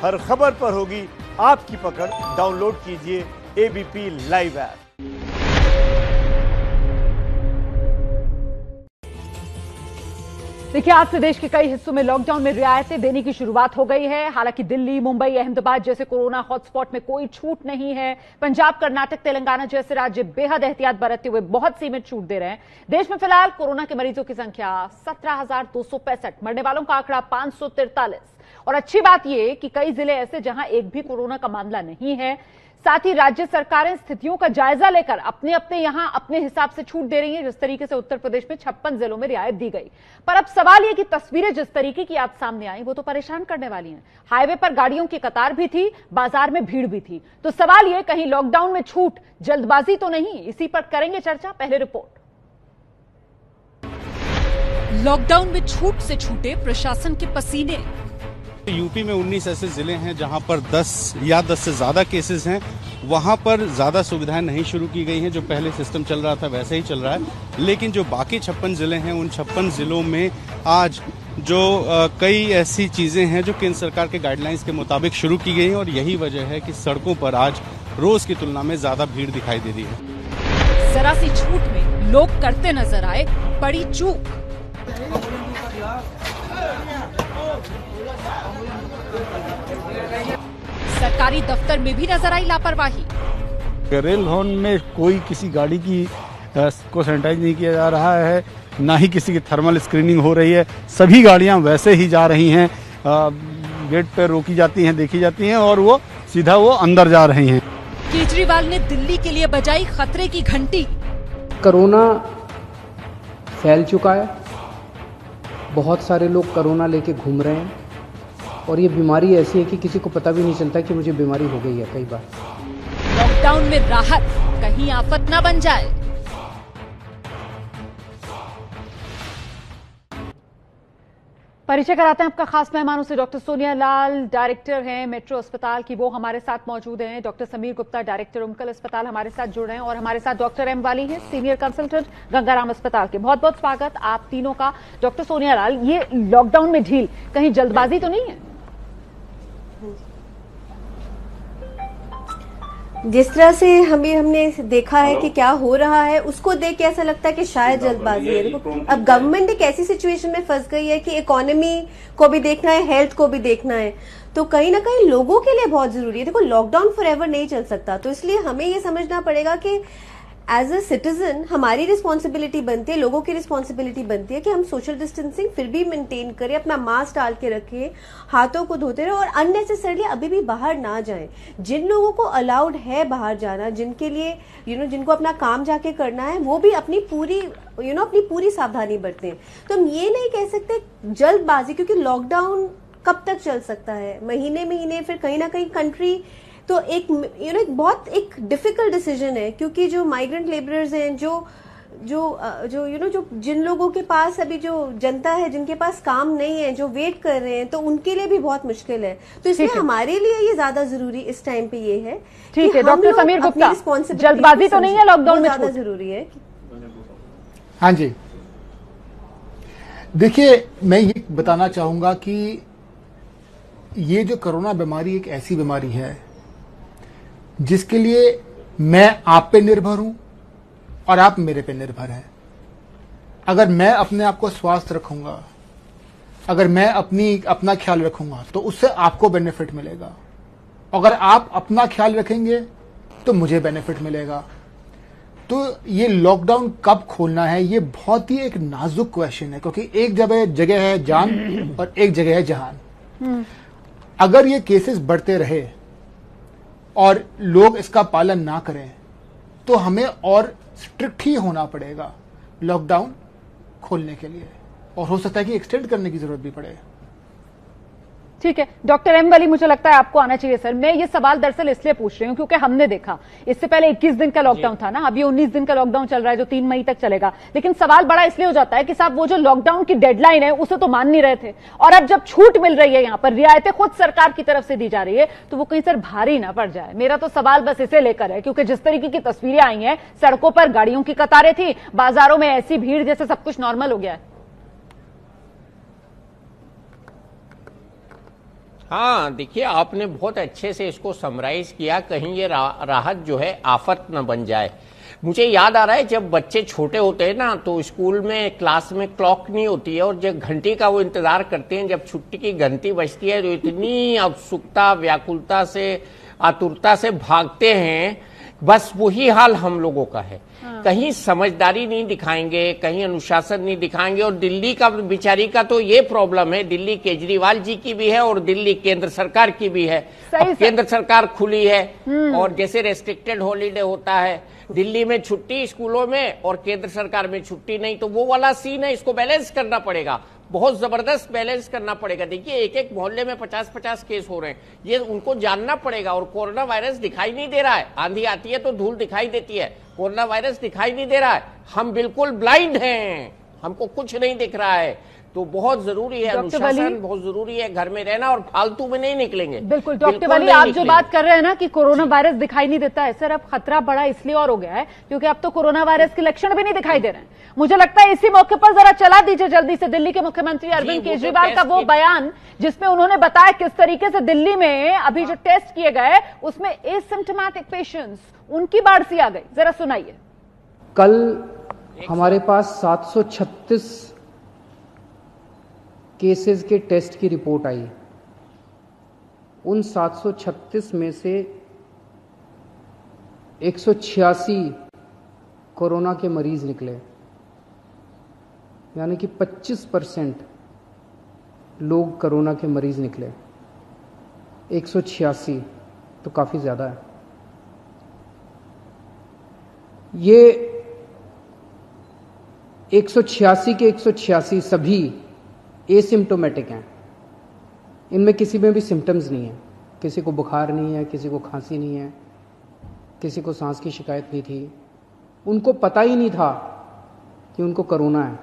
हर खबर पर होगी आपकी पकड़। डाउनलोड कीजिए एबीपी लाइव ऐप। देखिए, आज से देश के कई हिस्सों में लॉकडाउन में रियायतें देने की शुरुआत हो गई है। हालांकि दिल्ली, मुंबई, अहमदाबाद जैसे कोरोना हॉटस्पॉट में कोई छूट नहीं है। पंजाब, कर्नाटक, तेलंगाना जैसे राज्य बेहद एहतियात बरतते हुए बहुत सीमित छूट दे रहे हैं। देश में फिलहाल कोरोना के मरीजों की संख्या 17,265, मरने वालों का आंकड़ा 543। और अच्छी बात यह कि कई जिले ऐसे जहां एक भी कोरोना का मामला नहीं है। साथ ही राज्य सरकारें स्थितियों का जायजा लेकर अपने अपने हिसाब से छूट दे रही हैं। जिस तरीके से उत्तर प्रदेश में 56 जिलों में रियायत दी गई। पर अब सवाल यह कि तस्वीरें जिस तरीके की आज सामने आई वो तो परेशान करने वाली हैं। हाईवे पर गाड़ियों की कतार भी थी, बाजार में भीड़ भी थी। तो सवाल यह, कहीं लॉकडाउन में छूट जल्दबाजी तो नहीं? इसी पर करेंगे चर्चा। पहले रिपोर्ट। लॉकडाउन में छूट से छूटे प्रशासन के पसीने। यूपी में 19 ऐसे जिले हैं जहां पर 10 या 10 से ज्यादा केसेस हैं। वहां पर ज्यादा सुविधाएं नहीं शुरू की गई हैं। जो पहले सिस्टम चल रहा था वैसे ही चल रहा है। लेकिन जो बाकी 56 जिले हैं, उन 56 जिलों में आज जो कई ऐसी चीजें हैं जो केंद्र सरकार के गाइडलाइंस के मुताबिक शुरू की गई हैं। और यही वजह है कि सड़कों पर आज रोज की तुलना में ज्यादा भीड़ दिखाई दे रही है। जरा सी छूट में लोग करते नजर आए बड़ी चूक। सरकारी दफ्तर में भी नजर आई लापरवाही। रेल होन में कोई किसी गाड़ी की को सैनिटाइज नहीं किया जा रहा है, ना ही किसी की थर्मल स्क्रीनिंग हो रही है। सभी गाड़ियां वैसे ही जा रही हैं, गेट पर रोकी जाती हैं, देखी जाती हैं और वो सीधा अंदर जा रही हैं। केजरीवाल ने दिल्ली के लिए बजाई खतरे की घंटी। कोरोना फैल चुका है, बहुत सारे लोग कोरोना लेके घूम रहे हैं और ये बीमारी ऐसी है कि किसी को पता भी नहीं चलता कि मुझे बीमारी हो गई है। कई बार लॉकडाउन में राहत कहीं आफत न बन जाए। परिचय कराते हैं आपका खास मेहमानों से। डॉक्टर सोनिया लाल डायरेक्टर हैं मेट्रो अस्पताल की, वो हमारे साथ मौजूद हैं। डॉक्टर समीर गुप्ता डायरेक्टर उमकल अस्पताल हमारे साथ जुड़ रहे हैं। और हमारे साथ डॉक्टर एम वाली हैं, सीनियर कंसल्टेंट गंगाराम अस्पताल के। बहुत बहुत स्वागत आप तीनों का। डॉक्टर सोनिया लाल, ये लॉकडाउन में ढील कहीं जल्दबाजी तो नहीं है? जिस तरह से हमने देखा है कि क्या हो रहा है, उसको देख के ऐसा लगता है कि शायद जल्दबाजी है। देखो, अब गवर्नमेंट एक ऐसी सिचुएशन में फंस गई है कि इकोनॉमी को भी देखना है, हेल्थ को भी देखना है। तो कहीं ना कहीं लोगों के लिए बहुत जरूरी है। देखो, लॉकडाउन फॉरएवर नहीं चल सकता, तो इसलिए हमें ये समझना पड़ेगा कि एज अ सिटीजन हमारी रिस्पॉन्सिबिलिटी बनती है, लोगों की रिस्पॉन्सिबिलिटी बनती है कि हम सोशल डिस्टेंसिंग फिर भी मेंटेन करें, अपना मास्क डाल के रखें, हाथों को धोते रहे और अननेसेसरली अभी भी बाहर ना जाएं। जिन लोगों को अलाउड है बाहर जाना, जिनके लिए जिनको अपना काम जाके करना है, वो भी अपनी पूरी सावधानी बरतें। तो हम ये नहीं कह सकते जल्दबाजी, क्योंकि लॉकडाउन कब तक चल सकता है? महीने फिर कहीं ना कहीं कंट्री तो एक बहुत एक डिफिकल्ट डिसीजन है। क्योंकि जो माइग्रेंट लेबरर्स हैं, जो जिन लोगों के पास अभी जो जनता है, जिनके पास काम नहीं है, जो वेट कर रहे हैं, तो उनके लिए भी बहुत मुश्किल है। तो इसलिए हमारे लिए ये ज्यादा जरूरी इस टाइम पे ये है। ठीक है डॉक्टर समीर गुप्ता, जल्दबाजी तो नहीं है लॉकडाउन में? ज्यादा जरूरी है। हाँ जी, देखिए, मैं ये बताना चाहूंगा कि ये जो कोरोना बीमारी एक ऐसी बीमारी है जिसके लिए मैं आप पे निर्भर हूं और आप मेरे पे निर्भर हैं। अगर मैं अपने आप को स्वस्थ रखूंगा, अगर मैं अपना ख्याल रखूंगा, तो उससे आपको बेनिफिट मिलेगा। अगर आप अपना ख्याल रखेंगे तो मुझे बेनिफिट मिलेगा। तो ये लॉकडाउन कब खोलना है, ये बहुत ही एक नाजुक क्वेश्चन है, क्योंकि एक जगह है जान और एक जगह है जहान। अगर ये केसेस बढ़ते रहे और लोग इसका पालन ना करें तो हमें और स्ट्रिक्ट ही होना पड़ेगा लॉकडाउन खोलने के लिए, और हो सकता है कि एक्सटेंड करने की जरूरत भी पड़े। ठीक है डॉक्टर एम वाली, मुझे लगता है आपको आना चाहिए सर। मैं ये सवाल दरअसल इसलिए पूछ रही हूँ क्योंकि हमने देखा इससे पहले 21 दिन का लॉकडाउन था ना, अभी 19 दिन का लॉकडाउन चल रहा है जो 3 मई तक चलेगा। लेकिन सवाल बड़ा इसलिए हो जाता है कि साहब वो जो लॉकडाउन की डेडलाइन है उसे तो मान नहीं रहे थे, और अब जब छूट मिल रही है, यहाँ पर रियायतें खुद सरकार की तरफ से दी जा रही है, तो वो कहीं सर भारी ना पड़ जाए। मेरा तो सवाल बस इसे लेकर है, क्योंकि जिस तरीके की तस्वीरें आई हैं, सड़कों पर गाड़ियों की कतारें थी, बाजारों में ऐसी भीड़ जैसे सब कुछ नॉर्मल हो गया है। हाँ, देखिए आपने बहुत अच्छे से इसको समराइज किया, कहीं ये राहत जो है आफत न बन जाए। मुझे याद आ रहा है जब बच्चे छोटे होते हैं ना, तो स्कूल में क्लास में क्लॉक नहीं होती है और जब घंटी का वो इंतजार करते हैं, जब छुट्टी की घंटी बजती है तो इतनी उत्सुकता, व्याकुलता से, आतुरता से भागते हैं। बस वही हाल हम लोगों का है। कहीं समझदारी नहीं दिखाएंगे, कहीं अनुशासन नहीं दिखाएंगे। और दिल्ली का बेचारी का तो ये प्रॉब्लम है, दिल्ली केजरीवाल जी की भी है और दिल्ली केंद्र सरकार की भी है। अब केंद्र सरकार खुली है और जैसे रेस्ट्रिक्टेड हॉलीडे होता है, दिल्ली में छुट्टी स्कूलों में और केंद्र सरकार में छुट्टी नहीं, तो वो वाला सीन है। इसको बैलेंस करना पड़ेगा, बहुत जबरदस्त बैलेंस करना पड़ेगा। देखिए एक एक मोहल्ले में 50-50 केस हो रहे हैं, ये उनको जानना पड़ेगा। और कोरोना वायरस दिखाई नहीं दे रहा है, आंधी आती है तो धूल दिखाई देती है, कोरोना वायरस दिखाई नहीं दे रहा है। हम बिल्कुल ब्लाइंड हैं, हमको कुछ नहीं दिख रहा है। तो बहुत जरूरी है अनुशासन, बहुत जरूरी है घर में रहना और फालतू में नहीं निकलेंगे। बिल्कुल डॉक्टर वली, आप जो बात कर रहे हैं ना कि कोरोना वायरस दिखाई नहीं देता है, सर अब खतरा बड़ा इसलिए और हो गया है क्योंकि अब तो कोरोना वायरस के लक्षण भी नहीं दिखाई दे रहे हैं। मुझे लगता है इसी मौके पर जरा चला दीजिए जल्दी से दिल्ली के मुख्यमंत्री अरविंद केजरीवाल का वो बयान, जिसमें उन्होंने बताया किस तरीके से दिल्ली में अभी जो टेस्ट किए गए उसमें एसिम्प्टोमेटिक पेशेंट्स उनकी बाढ़ सी आ गई, जरा सुनाइए। कल हमारे पास 736 केसेस के टेस्ट की रिपोर्ट आई। उन 736 में से 186 कोरोना के मरीज निकले, यानी कि 25% लोग कोरोना के मरीज निकले। 186 तो काफी ज्यादा है। ये 186 के 186 सभी एसिम्प्टोमेटिक हैं, इनमें किसी में भी सिम्टम्स नहीं है, किसी को बुखार नहीं है, किसी को खांसी नहीं है, किसी को सांस की शिकायत नहीं थी, उनको पता ही नहीं था कि उनको कोरोना है।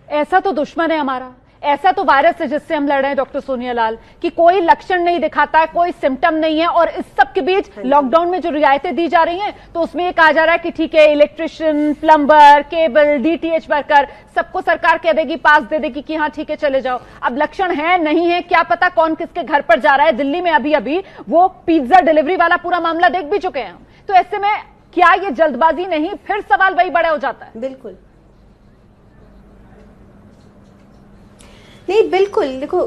ऐसा तो दुश्मन है हमारा, ऐसा तो वायरस है जिससे हम लड़ रहे हैं डॉक्टर सोनिया लाल, कि कोई लक्षण नहीं दिखाता है, कोई सिम्टम नहीं है। और इस सब के बीच लॉकडाउन में जो रियायतें दी जा रही हैं तो उसमें ये कहा जा रहा है कि ठीक है electrician, plumber, cable, DTH worker सबको सरकार कह देगी, पास दे देगी कि हाँ ठीक है चले जाओ। अब लक्षण है नहीं है, क्या पता कौन किसके घर पर जा रहा है। दिल्ली में अभी अभी वो पिज्जा डिलीवरी वाला पूरा मामला देख भी चुके हैं हम। तो ऐसे में क्या ये जल्दबाजी नहीं, फिर सवाल वही बड़ा हो जाता है। बिल्कुल नहीं, बिल्कुल देखो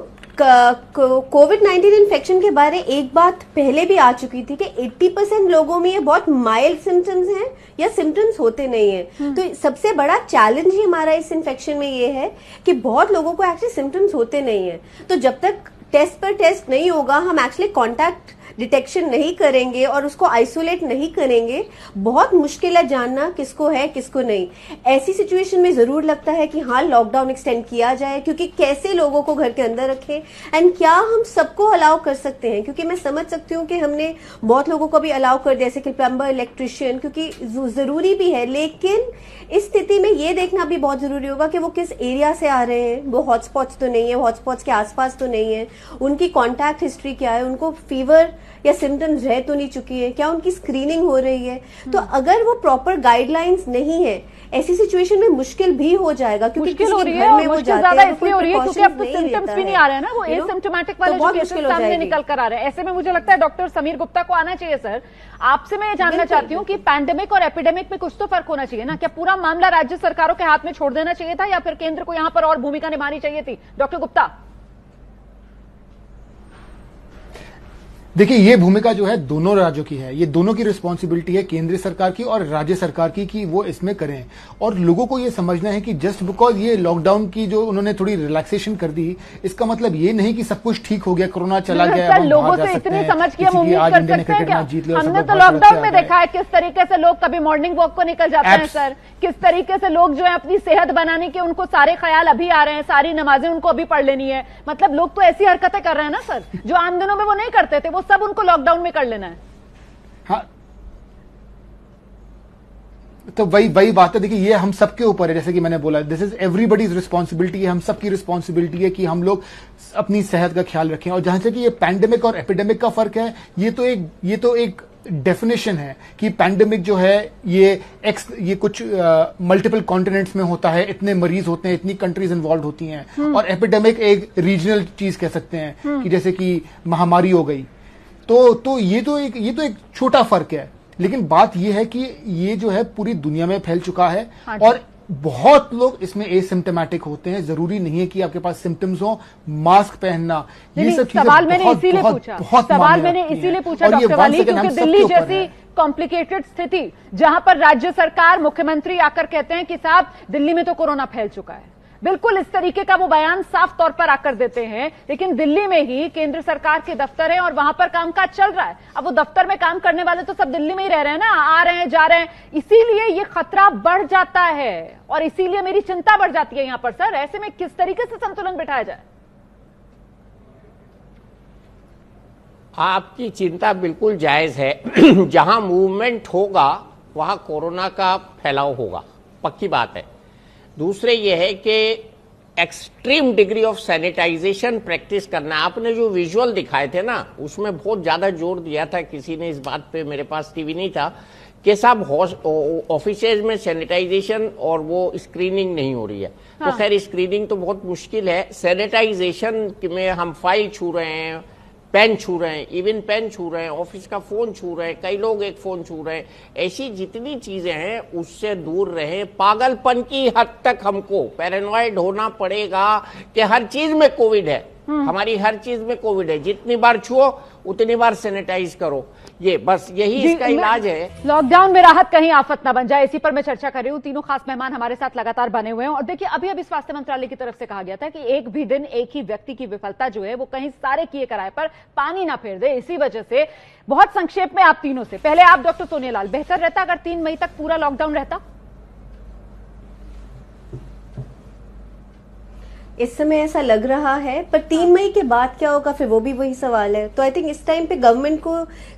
कोविड-19 इन्फेक्शन के बारे एक बात पहले भी आ चुकी थी कि 80% लोगों में ये बहुत माइल्ड सिम्टम्स हैं या सिम्टम्स होते नहीं हैं। तो सबसे बड़ा चैलेंज ही हमारा इस इन्फेक्शन में ये है कि बहुत लोगों को एक्चुअली सिम्टम्स होते नहीं हैं। तो जब तक टेस्ट पर टेस्ट नहीं होगा, हम एक्चुअली कॉन्टैक्ट डिटेक्शन नहीं करेंगे और उसको आइसोलेट नहीं करेंगे, बहुत मुश्किल है जानना किसको है किसको नहीं। ऐसी सिचुएशन में जरूर लगता है कि हाँ लॉकडाउन एक्सटेंड किया जाए, क्योंकि कैसे लोगों को घर के अंदर रखें एंड क्या हम सबको अलाउ कर सकते हैं। क्योंकि मैं समझ सकती हूँ कि हमने बहुत लोगों को भी अलाउ कर दिया, जैसे कि प्लम्बर, इलेक्ट्रिशियन, क्योंकि जरूरी भी है। लेकिन इस स्थिति में ये देखना भी बहुत जरूरी होगा कि वो किस एरिया से आ रहे हैं, वो हॉटस्पॉट्स तो नहीं है, हॉटस्पॉट्स के आसपास तो नहीं है, उनकी कॉन्टैक्ट हिस्ट्री क्या है, उनको फीवर या सिम्टम्स रह तो नहीं चुकी है, क्या उनकी स्क्रीनिंग हो रही है। तो अगर वो प्रॉपर गाइडलाइंस नहीं है, ऐसी सिचुएशन में मुश्किल भी हो जाएगा, क्योंकि मुश्किल हो रही है और मुश्किल ज्यादा इसलिए हो रही है क्योंकि अब तो सिम्टम्स भी नहीं आ रहे हैं ना, वो एसिम्प्टोमेटिक वाले जो केसेस सामने निकल कर आ रहे हैं। ऐसे में मुझे लगता है डॉक्टर समीर गुप्ता को आना चाहिए। सर आपसे मैं ये जानना चाहती हूँ कि पैंडेमिक और एपिडेमिक में कुछ तो फर्क होना चाहिए ना, क्या पूरा मामला राज्य सरकारों के हाथ में छोड़ देना चाहिए था या फिर केंद्र को यहाँ पर और भूमिका निभानी चाहिए थी? डॉक्टर गुप्ता देखिए, ये भूमिका जो है दोनों राज्यों की है, ये दोनों की रिस्पॉन्सिबिलिटी है, केंद्र सरकार की और राज्य सरकार की, कि वो इसमें करें। और लोगों को ये समझना है कि जस्ट बिकॉज ये लॉकडाउन की जो उन्होंने थोड़ी रिलैक्सेशन कर दी, इसका मतलब ये नहीं कि सब कुछ ठीक हो गया, कोरोना चला गया, लोगों से इतनी समझ की हम उम्मीद कर सकते हैं क्या? हमने तो लॉकडाउन में देखा है किस तरीके से लोग कभी मॉर्निंग वॉक को निकल जाते हैं सर, किस तरीके से लोग जो है अपनी सेहत बनाने के उनको सारे ख्याल अभी आ रहे हैं, सारी नमाजें उनको अभी पढ़ लेनी है। मतलब लोग तो ऐसी हरकतें कर रहे हैं ना सर जो आम दिनों में वो नहीं करते थे, वो सब उनको लॉकडाउन में कर लेना है। हाँ, तो वही बात है। देखिए, ये हम सबके ऊपर है, जैसे कि मैंने बोला, दिस इज एवरीबडीज रिस्पॉन्सिबिलिटी है, हम सबकी रिस्पॉन्सिबिलिटी है कि हम लोग अपनी सेहत का ख्याल रखें। और जहां से कि ये पैंडेमिक और एपिडेमिक का फर्क है, ये तो एक डेफिनेशन है कि पैंडेमिक जो है ये कुछ मल्टीपल कॉन्टिनेंट्स में होता है, इतने मरीज होते हैं, इतनी कंट्रीज इन्वॉल्व होती हैं, और एपिडेमिक एक रीजनल चीज कह सकते हैं कि जैसे कि महामारी हो गई। तो ये तो एक छोटा फर्क है, लेकिन बात ये है कि ये जो है पूरी दुनिया में फैल चुका है। हाँ, और बहुत लोग इसमें एसिम्प्टोमेटिक होते हैं, जरूरी नहीं है कि आपके पास सिम्टम्स हो। मास्क पहनना, ये सब चीजें सवाल मैंने इसीलिए पूछा, सवाल मैंने इसीलिए पूछा डॉक्टर वाली, क्योंकि दिल्ली जैसी कॉम्प्लिकेटेड स्थिति जहां पर राज्य सरकार, मुख्यमंत्री आकर कहते हैं कि साहब दिल्ली में तो कोरोना फैल चुका है, बिल्कुल इस तरीके का वो बयान साफ तौर पर आकर देते हैं, लेकिन दिल्ली में ही केंद्र सरकार के दफ्तर है और वहां पर कामकाज चल रहा है। अब वो दफ्तर में काम करने वाले तो सब दिल्ली में ही रह रहे हैं ना, आ रहे हैं जा रहे हैं, इसीलिए ये खतरा बढ़ जाता है और इसीलिए मेरी चिंता बढ़ जाती है यहां पर। सर, ऐसे में किस तरीके से संतुलन बिठाया जाए? आपकी चिंता बिल्कुल जायज है। जहां मूवमेंट होगा वहां कोरोना का फैलाव होगा, पक्की बात है। दूसरे ये है कि extreme degree of sanitization practice करना। आपने जो विजुअल दिखाए थे ना, उसमें बहुत ज्यादा जोर दिया था, किसी ने इस बात पे, मेरे पास टीवी नहीं था, कि साहब ऑफिसेज में सैनिटाइजेशन और वो स्क्रीनिंग नहीं हो रही है। हाँ। तो खैर स्क्रीनिंग तो बहुत मुश्किल है, सैनिटाइजेशन में हम फाइल छू रहे हैं, पेन छू रहे हैं, इवन पेन छू रहे हैं, ऑफिस का फोन छू रहे हैं, कई लोग एक फोन छू रहे हैं। ऐसी जितनी चीजें हैं उससे दूर रहे। पागलपन की हद तक हमको पैरानॉइड होना पड़ेगा कि हर चीज में कोविड है, हमारी हर चीज में कोविड है, जितनी बार छुओ उतनी बार सैनिटाइज करो, ये बस यही इसका इलाज है। लॉकडाउन में राहत कहीं आफत ना बन जाए, इसी पर मैं चर्चा कर रही हूँ। तीनों खास मेहमान हमारे साथ लगातार बने हुए हैं और देखिए अभी स्वास्थ्य मंत्रालय की तरफ से कहा गया था कि एक भी दिन एक ही व्यक्ति की विफलता जो है वो कहीं सारे किए कराए पर पानी ना फेर दे। इसी वजह से बहुत संक्षेप में आप तीनों से, पहले आप डॉक्टर सोनियालाल, बेहतर रहता अगर 3 मई तक पूरा लॉकडाउन रहता? इस समय ऐसा लग रहा है, पर 3 मई के बाद क्या होगा फिर वो भी वही सवाल है। तो आई थिंक इस टाइम पे गवर्नमेंट को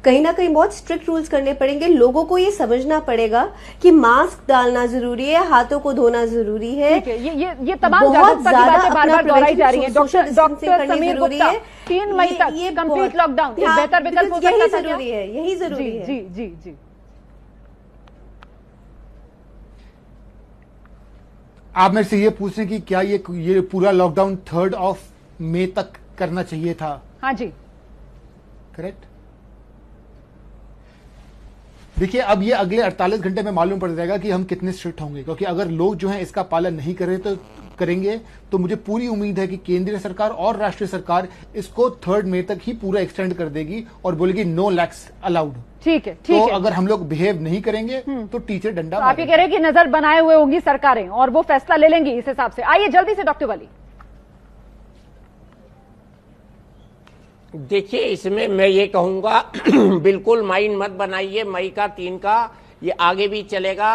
कहीं ना कहीं बहुत स्ट्रिक्ट रूल्स करने पड़ेंगे। लोगों को ये समझना पड़ेगा कि मास्क डालना जरूरी है, हाथों को धोना जरूरी है। ये तमाम जागरूकता की बातें बार-बार दोहराई जा रही हैं। डॉक्टर समीर गुप्ता, 3 मई तक कंप्लीट लॉकडाउन एक बेहतर विकल्प हो सकता है, जरूरी है, यही जरूरी है। जी जी जी। आप मेरे से ये पूछ रहे हैं कि क्या ये पूरा लॉकडाउन 3 मई तक करना चाहिए था? हाँ जी, करेक्ट। देखिए, अब ये अगले 48 घंटे में मालूम पड़ जाएगा कि हम कितने स्ट्रिक्ट होंगे, क्योंकि अगर लोग जो हैं इसका पालन नहीं करेंगे तो मुझे पूरी उम्मीद है कि केंद्रीय सरकार और राष्ट्रीय सरकार इसको 3 मई तक ही पूरा एक्सटेंड कर देगी और बोलेगी नो लैक्स अलाउड। ठीक है, तो अगर हम लोग बिहेव नहीं करेंगे तो टीचर डंडा। तो आप ये कह रहे हैं कि नजर बनाए हुए होंगी सरकारें और वो फैसला ले लेंगी इस हिसाब से। आइए जल्दी से डॉक्टर वाली। देखिए, इसमें मैं ये कहूंगा बिल्कुल माइंड मत बनाइए, मई का 3 का ये आगे भी चलेगा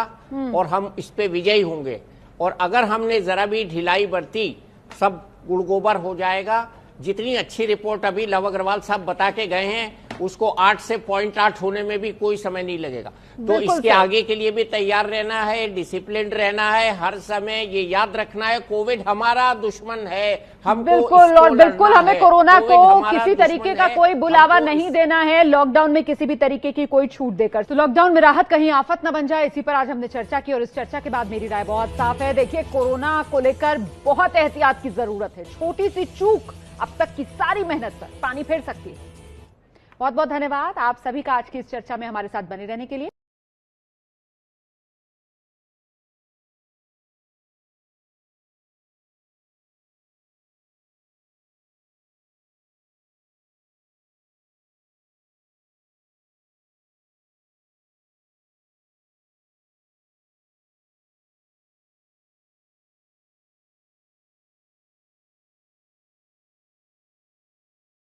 और हम इस पे विजयी होंगे। और अगर हमने जरा भी ढिलाई बरती सब गुड़गोबर हो जाएगा। जितनी अच्छी रिपोर्ट अभी लव अग्रवाल साहब बता के गए हैं उसको 8 से 0.8 होने में भी कोई समय नहीं लगेगा। तो इसके आगे के लिए भी तैयार रहना है, डिसिप्लिन रहना है, हर समय ये याद रखना है कोविड हमारा दुश्मन है। हमको बिल्कुल, और बिल्कुल हमें कोरोना को किसी तरीके का कोई बुलावा नहीं देना है, लॉकडाउन में किसी भी तरीके की कोई छूट देकर। तो लॉकडाउन में राहत कहीं आफत न बन जाए, इसी पर आज हमने चर्चा की और इस चर्चा के बाद मेरी राय बहुत साफ है। देखिए, कोरोना को लेकर बहुत एहतियात की जरूरत है। छोटी सी चूक अब तक की सारी मेहनत पर पानी फेर सकती है। बहुत बहुत धन्यवाद आप सभी का आज की इस चर्चा में हमारे साथ बने रहने के लिए।